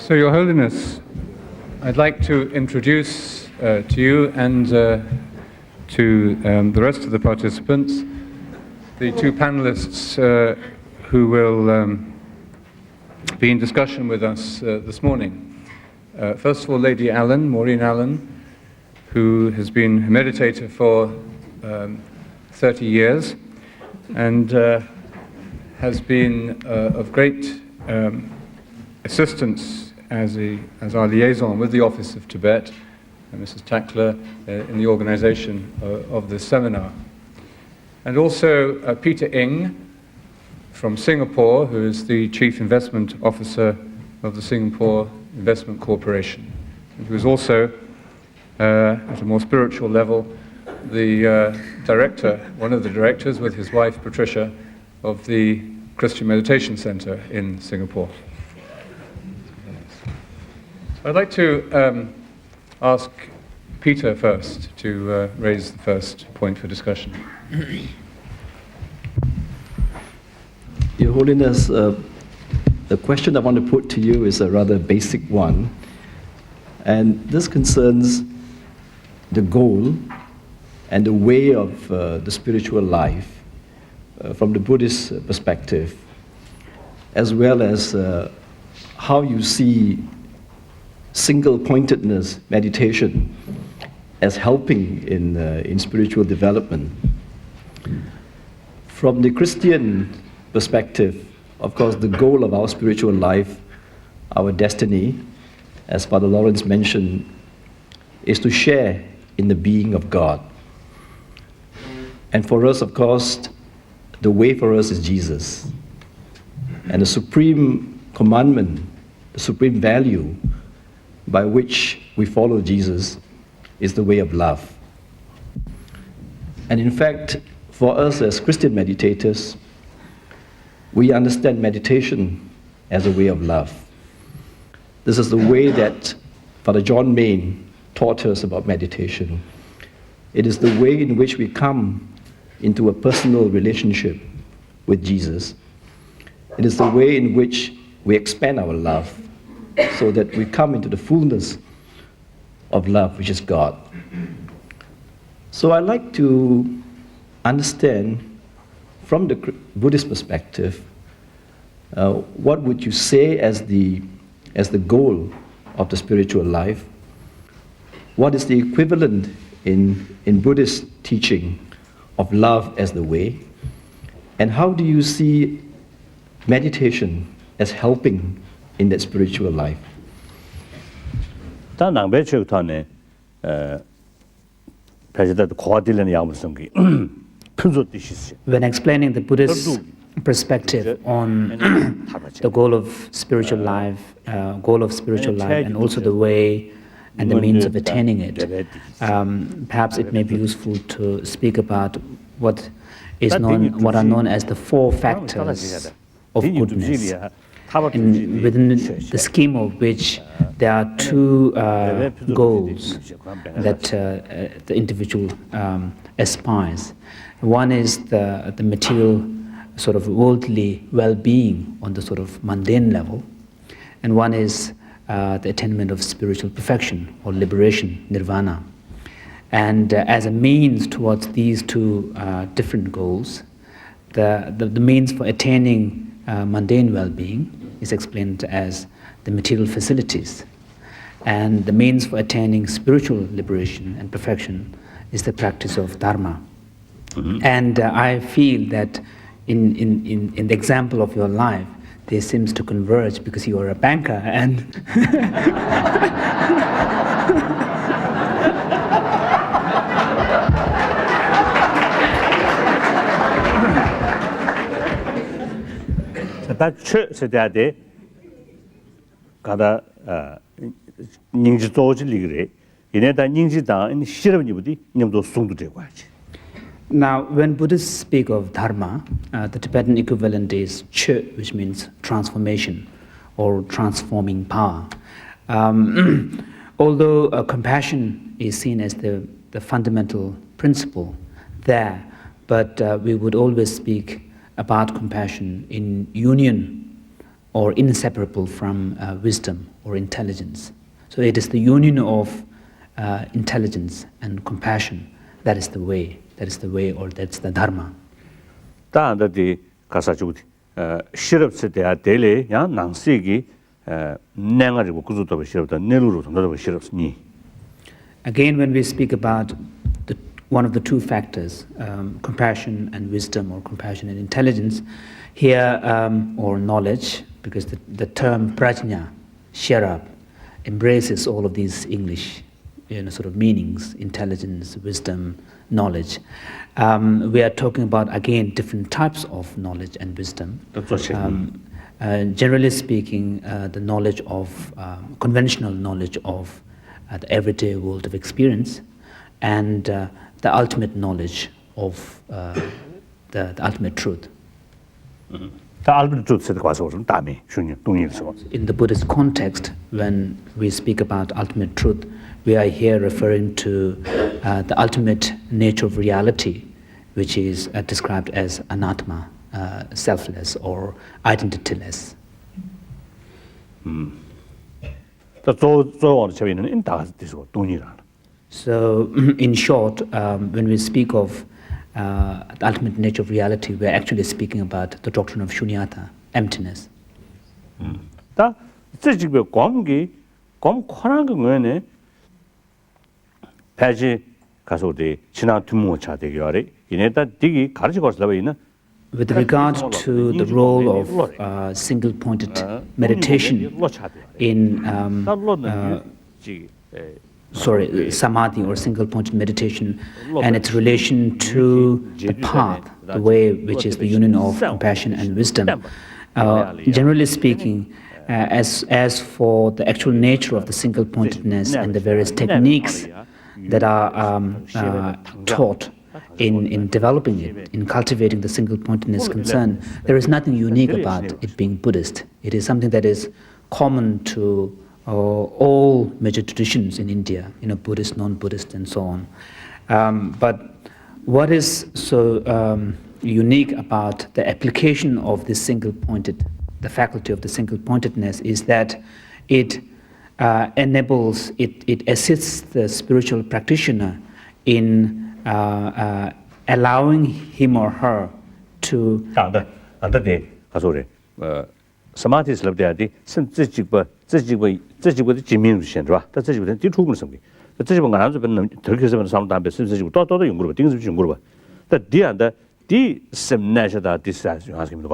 So, Your Holiness, I'd like to introduce to you and to the rest of the participants the two panelists who will be in discussion with us this morning. First of all, Lady Allan, Maureen Allan, who has been a meditator for 30 years and has been of great assistance as our liaison with the Office of Tibet, and Mrs. Tackler, in the organization of this seminar. And also Peter Ng from Singapore, who is the Chief Investment Officer of the Singapore Investment Corporation, and who is also, at a more spiritual level, the director, one of the directors with his wife Patricia, of the Christian Meditation Center in Singapore. I'd like to ask Peter first to raise the first point for discussion. Your Holiness, the question I want to put to you is a rather basic one, and this concerns the goal and the way of the spiritual life from the Buddhist perspective, as well as how you see single-pointedness meditation as helping in spiritual development. From the Christian perspective, of course, the goal of our spiritual life, our destiny, as Father Laurence mentioned, is to share in the being of God. And for us, of course, the way for us is Jesus. And the supreme commandment, the supreme value by which we follow Jesus is the way of love. And in fact, for us as Christian meditators, we understand meditation as a way of love. This is the way that Father John Main taught us about meditation. It is the way in which we come into a personal relationship with Jesus. It is the way in which we expand our love so that we come into the fullness of love, which is God. So I'd like to understand from the Buddhist perspective, what would you say as the goal of the spiritual life? What is the equivalent in Buddhist teaching of love as the way? And how do you see meditation as helping in that spiritual life? When explaining the Buddhist perspective on the goal of spiritual life, and also the way and the means of attaining it, perhaps it may be useful to speak about what are known as the four factors of goodness, and within the scheme of which there are two goals that the individual aspires. One is the material sort of worldly well-being on the sort of mundane level, and one is the attainment of spiritual perfection or liberation, Nirvana. And as a means towards these two different goals, the means for attaining mundane well-being is explained as the material facilities, and the means for attaining spiritual liberation and perfection is the practice of Dharma. Mm-hmm. And I feel that in the example of your life, they seems to converge because you are a banker and Now, when Buddhists speak of Dharma, the Tibetan equivalent is Che, which means transformation or transforming power. Although compassion is seen as the fundamental principle there, but we would always speak about compassion in union or inseparable from wisdom or intelligence. So it is the union of intelligence and compassion that is the way, or that's the Dharma. 다한테 가사주디 시럽스 대야 데레 야 낭세기 냉아리고 구조도 시럽다 내루로 돈도 시럽스니. Again, when we speak about one of the two factors, compassion and wisdom, or compassion and intelligence, here, or knowledge, because the term prajna, sharab, embraces all of these English sort of meanings, intelligence, wisdom, knowledge. We are talking about, again, different types of knowledge and wisdom. Generally speaking, the knowledge of, conventional knowledge of the everyday world of experience, and the ultimate knowledge of the ultimate truth. In the Buddhist context, when we speak about ultimate truth, we are here referring to the ultimate nature of reality, which is described as anatma, selfless or identityless. So, in short, when we speak of the ultimate nature of reality, we're actually speaking about the doctrine of Sunyata, emptiness. With regard to the role of single-pointed meditation in samadhi or single-pointed meditation, and its relation to the path, the way which is the union of compassion and wisdom. Generally speaking, as for the actual nature of the single-pointedness and the various techniques that are taught in developing it, in cultivating the single-pointedness concern, there is nothing unique about it being Buddhist. It is something that is common to all major traditions in India, Buddhist, non-Buddhist, and so on. But what is so unique about the application of this the faculty of the single-pointedness, is that it enables, it assists the spiritual practitioner in allowing him or her to Samadhi slab there the zhigba jimin shen right that zhigba the two something the zhigba ga zu ben turkish ben sam da be zhigba do yong gru ding zu yong gru the dia the sem nature that this asking me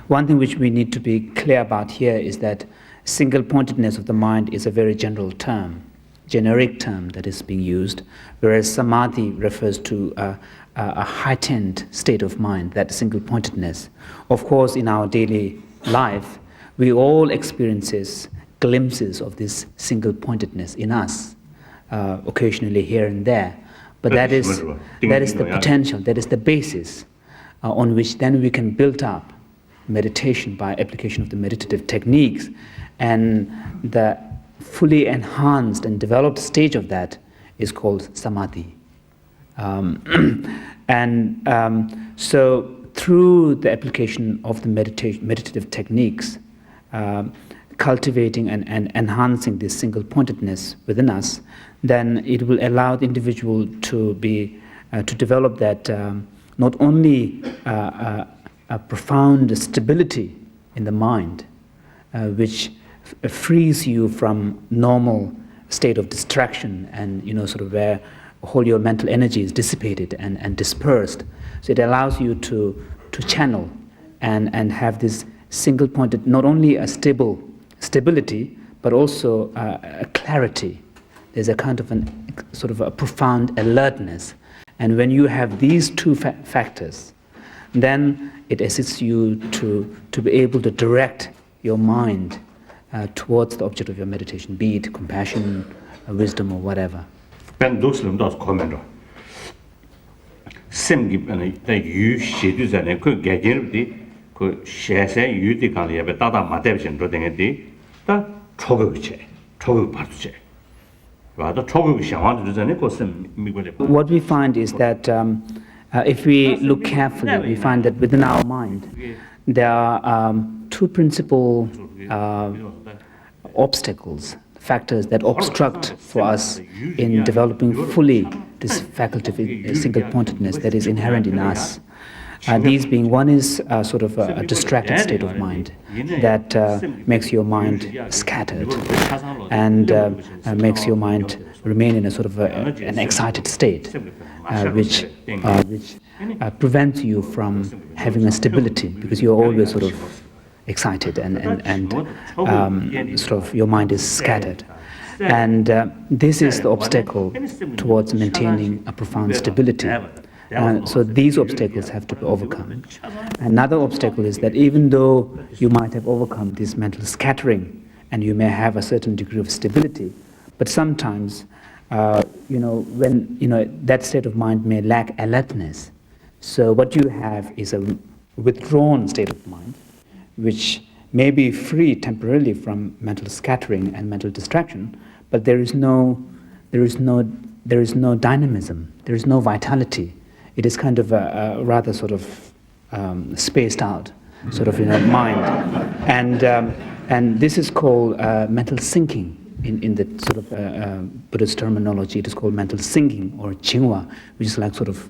one thing which we need to be clear about here is that single-pointedness of the mind is a very general term, generic term that is being used, whereas samadhi refers to a heightened state of mind, that single-pointedness. Of course, in our daily life, we all experience glimpses of this single-pointedness in us, occasionally here and there. But that is the potential, that is the basis on which then we can build up meditation by application of the meditative techniques, and the fully enhanced and developed stage of that is called samadhi. So through the application of the meditative techniques, cultivating and enhancing this single-pointedness within us, then it will allow the individual to develop that not only a profound stability in the mind, which frees you from normal state of distraction and sort of where all your mental energy is dissipated and dispersed. So it allows you to channel and have this single-pointed, not only a stability, but also a clarity. There's a kind of sort of a profound alertness. And when you have these two factors, then it assists you to be able to direct your mind towards the object of your meditation, be it compassion, wisdom, or whatever. Ben dokslim das komendo. Semgi da yu shedu zane ko gagerdi ko shese yu de kan ya be da ma de chen do de de da chogo parche. Wa da chogo xiang de zane ko sem mi go de. What we find is that if we look carefully, we find that within our mind there are two principal obstacles, factors that obstruct for us in developing fully this faculty of single-pointedness that is inherent in us. These being, one is sort of a distracted state of mind that makes your mind scattered and makes your mind remain in a sort of an excited state, which prevents you from having a stability, because you're always sort of excited and sort of your mind is scattered. And this is the obstacle towards maintaining a profound stability. So these obstacles have to be overcome. Another obstacle is that even though you might have overcome this mental scattering and you may have a certain degree of stability, but sometimes, when that state of mind may lack alertness. So what you have is a withdrawn state of mind, which may be free temporarily from mental scattering and mental distraction, but there is no dynamism, there is no vitality. It is kind of a rather sort of spaced out sort of mind, and this is called mental sinking in the sort of Buddhist terminology. It is called mental sinking or chingwa, which is like sort of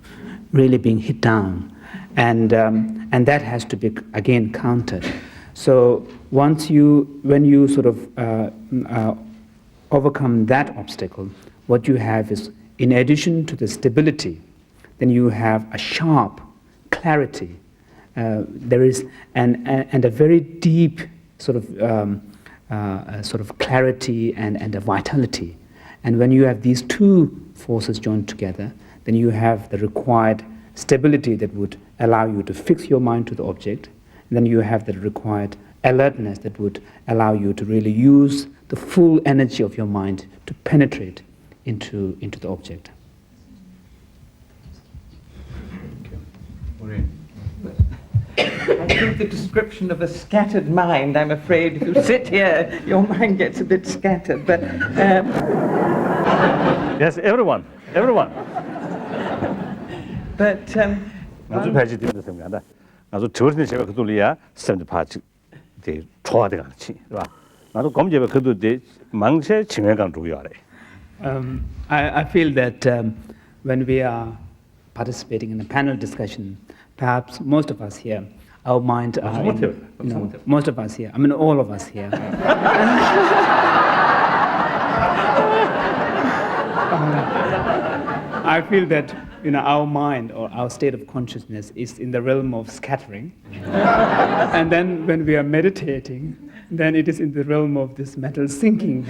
really being hit down, and that has to be again countered. So when you sort of overcome that obstacle, what you have is, in addition to the stability, then you have a sharp clarity. There is and a very deep sort of clarity and a vitality. And when you have these two forces joined together, then you have the required stability that would allow you to fix your mind to the object. And then you have the required alertness that would allow you to really use the full energy of your mind to penetrate into the object. I think the description of a scattered mind, I'm afraid if you sit here, your mind gets a bit scattered, but... Yes, everyone. But... 아주 배지되는 생각한다. 아주 저런 제가 그돌이야 쌤도 파지 대 좋아되가 같이, 봐. 나도 검제가 그도 대 망세 진행강 중요하래. I feel that when we are participating in a panel discussion, perhaps most of us here, our mind are most of us here, I mean all of us here. I feel that our mind or our state of consciousness is in the realm of scattering. And then when we are meditating, then it is in the realm of this mental sinking.